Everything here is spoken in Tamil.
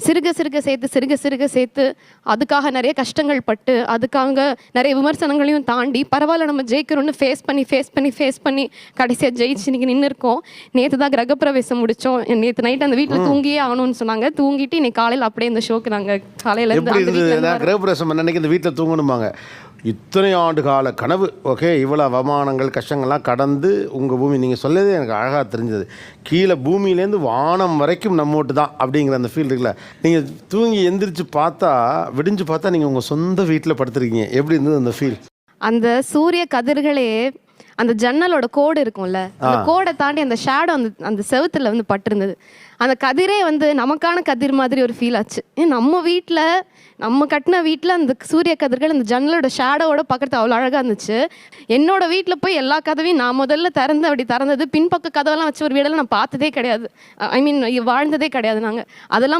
சிறுக சிறுக சேர்த்து அதுக்காக நிறைய கஷ்டங்கள் பட்டு அதுக்காக நிறைய விமர்சனங்களையும் தாண்டி பரவாயில்ல நம்ம ஜெயிக்கிறோன்னு ஃபேஸ் பண்ணி கடைசியாக ஜெயிச்சு இன்னைக்கு நின்று இருக்கோம். நேற்று தான் கிரகப்பிரவேசம் முடித்தோம். நேற்று நைட் அந்த வீட்டில் தூங்கியே ஆகணும்னு சொன்னாங்க. தூங்கிட்டு இன்னைக்கு காலையில் அப்படியே இந்த ஷோக்கு நாங்கள் காலையில் கிரகப்பிரவேசம் அன்னைக்கு இந்த வீட்டில் தூங்கணுமாங்க. இத்தனை ஆண்டு கால கனவு. ஓகே, இவ்வளோ அவமானங்கள் கஷ்டங்கள்லாம் கடந்து உங்கள் பூமி நீங்கள் சொல்லதே எனக்கு அழகாக தெரிஞ்சது. கீழே பூமியிலேருந்து வானம் வரைக்கும் நம்மோட்டு தான் அப்படிங்கிற அந்த ஃபீல் இருக்குல்ல. நீங்கள் தூங்கி எந்திரிச்சு பார்த்தா விடிஞ்சு பார்த்தா நீங்கள் உங்கள் சொந்த வீட்டில் படுத்துருக்கீங்க. எப்படி இருந்தது அந்த ஃபீல்? அந்த சூரிய கதிர்களே அந்த ஜன்னலோட கோடு இருக்கும்ல, அந்த கோடை தாண்டி அந்த ஷேடோ அந்த செவுத்துல வந்து பட்டிருந்தது. அந்த கதிரே வந்து நமக்கான கதிர் மாதிரி ஒரு ஃபீல் ஆச்சு. நம்ம வீட்டில் நம்ம கட்டின வீட்டில் அந்த சூரிய கதிர்கள் அந்த ஜன்னலோட ஷேடோவோட பார்க்குறது அவ்வளோ அழகாக இருந்துச்சு. என்னோட வீட்டில் போய் எல்லா கதவையும் நான் முதல்ல அப்படி திறந்தது. பின்பக்க கதவெல்லாம் வச்சு ஒரு வீடெல்லாம் நான் பார்த்ததே கிடையாது. ஐ மீன் வாழ்ந்ததே கிடையாது. நாங்கள் அதெல்லாம்